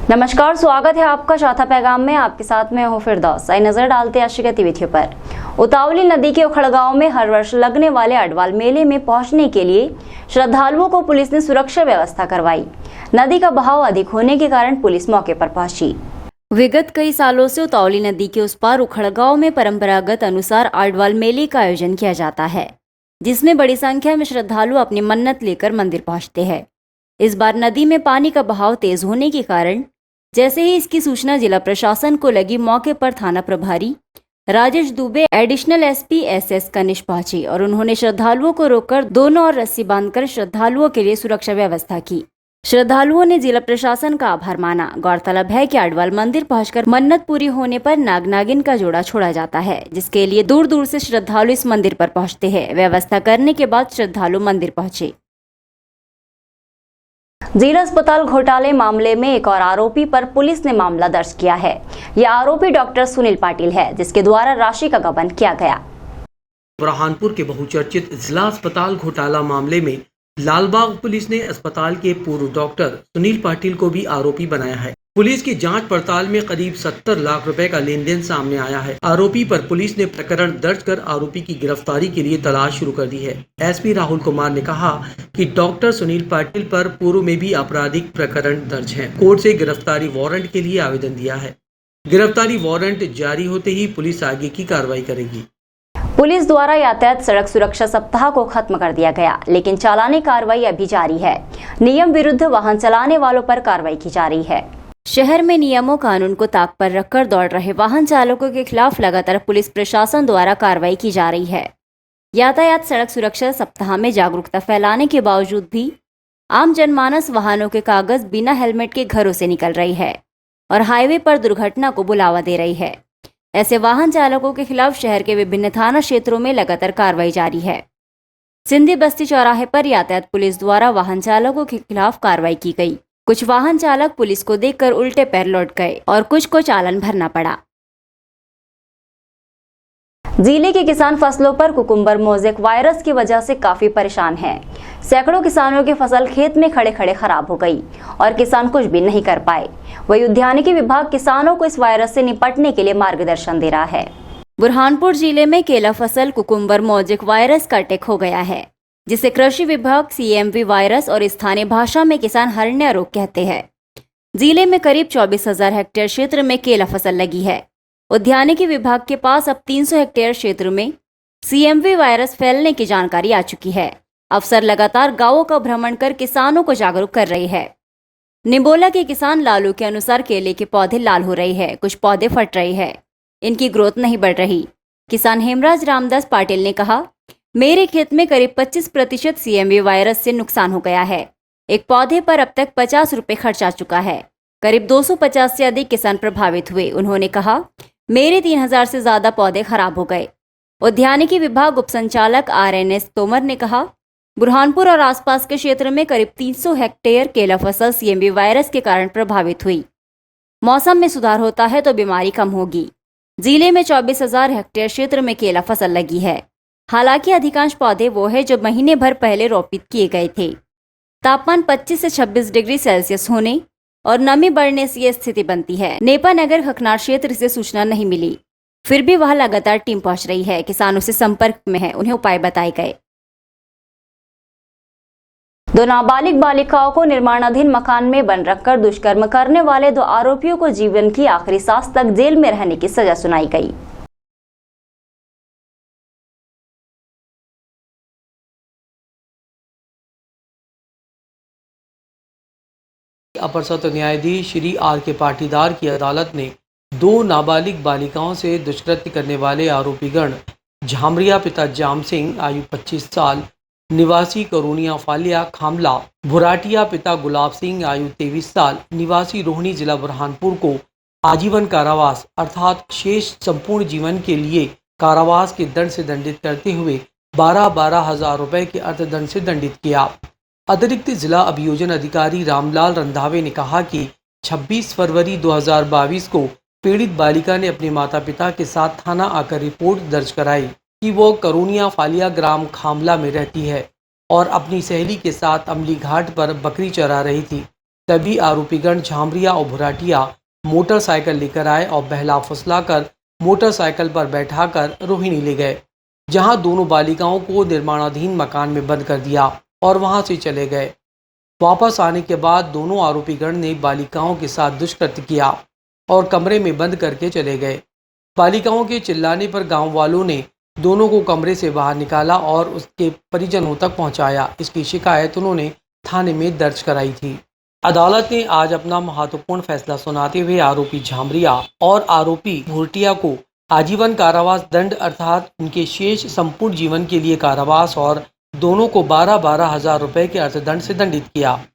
नमस्कार, स्वागत है आपका चौथा पैगाम में। आपके साथ में हूँ फिरदौस। आइए नजर डालते हैं आज की गतिविधियों पर। उतावली नदी के उखड़गांव में हर वर्ष लगने वाले अडवाल मेले में पहुंचने के लिए श्रद्धालुओं को पुलिस ने सुरक्षा व्यवस्था करवाई। नदी का बहाव अधिक होने के कारण पुलिस मौके पर पहुंची। विगत कई सालों से उतावली नदी के उस पार उखड़गांव में परंपरागत अनुसार अडवाल मेले का आयोजन किया जाता है, जिसमें बड़ी संख्या में श्रद्धालु अपनी मन्नत लेकर मंदिर पहुंचते हैं। इस बार नदी में पानी का बहाव तेज होने के कारण जैसे ही इसकी सूचना जिला प्रशासन को लगी, मौके पर थाना प्रभारी Rajesh Dubey, additional SP SS कनिष्ठ पहुंची और उन्होंने श्रद्धालुओं को रोककर दोनों ओर रस्सी बांधकर श्रद्धालुओं के लिए सुरक्षा व्यवस्था की। श्रद्धालुओं ने जिला प्रशासन का आभार माना। गौरतलब है कि अडवाल मंदिर पहुंचकर मन्नत पूरी होने पर नाग नागिन का जोड़ा छोड़ा जाता है, जिसके लिए दूर दूर से श्रद्धालु इस मंदिर पर पहुंचते हैं। व्यवस्था करने के बाद श्रद्धालु मंदिर पहुंचे। जिला अस्पताल घोटाले मामले में एक और आरोपी पर पुलिस ने मामला दर्ज किया है। यह आरोपी डॉक्टर सुनील पाटिल है, जिसके द्वारा राशि का गबन किया गया। बुरहानपुर के बहुचर्चित जिला अस्पताल घोटाला मामले में लालबाग पुलिस ने अस्पताल के पूर्व डॉक्टर सुनील पाटिल को भी आरोपी बनाया है। पुलिस की जांच पड़ताल में करीब 70 लाख रुपए का लेन देन सामने आया है। आरोपी पर पुलिस ने प्रकरण दर्ज कर आरोपी की गिरफ्तारी के लिए तलाश शुरू कर दी है। एसपी राहुल कुमार ने कहा कि डॉक्टर सुनील पाटिल पर पूर्व में भी आपराधिक प्रकरण दर्ज है। कोर्ट से गिरफ्तारी वारंट के लिए आवेदन दिया है। गिरफ्तारी वारंट जारी होते ही पुलिस आगे की कार्रवाई करेगी। पुलिस द्वारा यातायात सड़क सुरक्षा सप्ताह को खत्म कर दिया गया, लेकिन चालानी कार्रवाई अभी जारी है। नियम विरुद्ध वाहन चलाने वालों पर कार्रवाई की जा रही है। शहर में नियमों कानून को ताक पर रखकर दौड़ रहे वाहन चालकों के खिलाफ लगातार पुलिस प्रशासन द्वारा कार्रवाई की जा रही है। यातायात सड़क सुरक्षा सप्ताह में जागरूकता फैलाने के बावजूद भी आम जनमानस वाहनों के कागज बिना हेलमेट के घरों से निकल रही है और हाईवे पर दुर्घटना को बुलावा दे रही है। ऐसे वाहन चालकों के खिलाफ शहर के विभिन्न थाना क्षेत्रों में लगातार कार्रवाई जारी है। सिंधी बस्ती चौराहे पर यातायात पुलिस द्वारा वाहन चालकों के खिलाफ कार्रवाई की गई। कुछ वाहन चालक पुलिस को देखकर उल्टे पैर लौट गए और कुछ को चालान भरना पड़ा। जिले के किसान फसलों पर कुकुम्बर मोज़ेक वायरस की वजह से काफी परेशान हैं। सैकड़ों किसानों की फसल खेत में खड़े खड़े खराब हो गई और किसान कुछ भी नहीं कर पाए। वही उद्यानिकी विभाग किसानों को इस वायरस से निपटने के लिए मार्गदर्शन दे रहा है। बुरहानपुर जिले में केला फसल कुकुम्बर मोज़ेक वायरस का अटैक हो गया है, जिसे कृषि विभाग CMV वायरस और स्थानीय भाषा में किसान हरण्या रोग कहते हैं। जिले में करीब 24,000 हेक्टेयर क्षेत्र में केला फसल लगी है। उद्यानिकी विभाग के पास अब 300 हेक्टेयर क्षेत्र में CMV वायरस फैलने की जानकारी आ चुकी है। अफसर लगातार गांवों का भ्रमण कर किसानों को जागरूक कर रहे हैं। निबोला के किसान लालू के अनुसार केले के पौधे लाल हो रहे हैं, कुछ पौधे फट रहे हैं, इनकी ग्रोथ नहीं बढ़ रही। किसान हेमराज रामदास पाटिल ने कहा, मेरे खेत में करीब 25% CMV वायरस से नुकसान हो गया है। एक पौधे पर अब तक 50 रुपए खर्च आ चुका है। करीब 250 से अधिक किसान प्रभावित हुए। उन्होंने कहा, मेरे 3000 से ज्यादा पौधे खराब हो गए। उद्यानिकी विभाग उप संचालक RNS तोमर ने कहा, बुरहानपुर और आसपास के क्षेत्र में करीब 300 हेक्टेयर केला फसल CMV वायरस के कारण प्रभावित हुई। मौसम में सुधार होता है तो बीमारी कम होगी। जिले में 24,000 हेक्टेयर क्षेत्र में केला फसल लगी है। हालांकि अधिकांश पौधे वो है जो महीने भर पहले रोपित किए गए थे। तापमान 25 से 26 डिग्री सेल्सियस होने और नमी बढ़ने से यह स्थिति बनती है। नेपा नगर खकनार क्षेत्र से सूचना नहीं मिली, फिर भी वहां लगातार टीम पहुंच रही है। किसानों से संपर्क में है, उन्हें उपाय बताए गए। 2 नाबालिग बालिकाओं को निर्माणाधीन मकान में बंद रखकर दुष्कर्म करने वाले 2 आरोपियों को जीवन की आखिरी सांस तक जेल में रहने की सजा सुनाई गई। अपर सत्र न्यायाधीश श्री R.K. पाटीदार की अदालत ने 2 नाबालिग बालिकाओं से दुष्कृत्य करने वाले आरोपीगण झामरिया पिता जाम सिंह आयु 25 साल निवासी करोनिया फालिया खामला, भुराटिया पिता गुलाब सिंह आयु 23 साल निवासी रोहिणी जिला बुरहानपुर को आजीवन कारावास अर्थात शेष संपूर्ण जीवन के लिए कारावास के दंड से दंडित करते हुए 12,000 रुपए के अर्थदंड से दंडित किया। अतिरिक्त जिला अभियोजन अधिकारी रामलाल रंधावे ने कहा कि 26 फरवरी 2022 को पीड़ित बालिका ने अपने माता पिता के साथ थाना आकर रिपोर्ट दर्ज कराई कि वो करोनिया फालिया ग्राम खामला में रहती है और अपनी सहेली के साथ अमली घाट पर बकरी चरा रही थी। तभी आरोपीगण झामरिया और भुराटिया मोटरसाइकिल लेकर आए और बहला फुसलाकर मोटरसाइकिल पर बैठाकर रोहिणी ले गए, जहां दोनों बालिकाओं को निर्माणाधीन मकान में बंद कर दिया और वहां से चले गए। वापस आने के बाद दोनों आरोपीगण ने बालिकाओं के साथ दुष्कृत्य किया और कमरे में बंद करके चले गए। बालिकाओं के चिल्लाने पर गांव वालों ने दोनों को कमरे से बाहर निकाला और उसके परिजनों तक पहुंचाया। इसकी शिकायत उन्होंने थाने में दर्ज कराई थी। अदालत ने आज अपना महत्वपूर्ण फैसला सुनाते हुए आरोपी झामरिया और आरोपी भुरटिया को आजीवन कारावास दंड अर्थात उनके शेष संपूर्ण जीवन के लिए कारावास और दोनों को 12,000 रुपए के अर्थदंड से दंडित किया।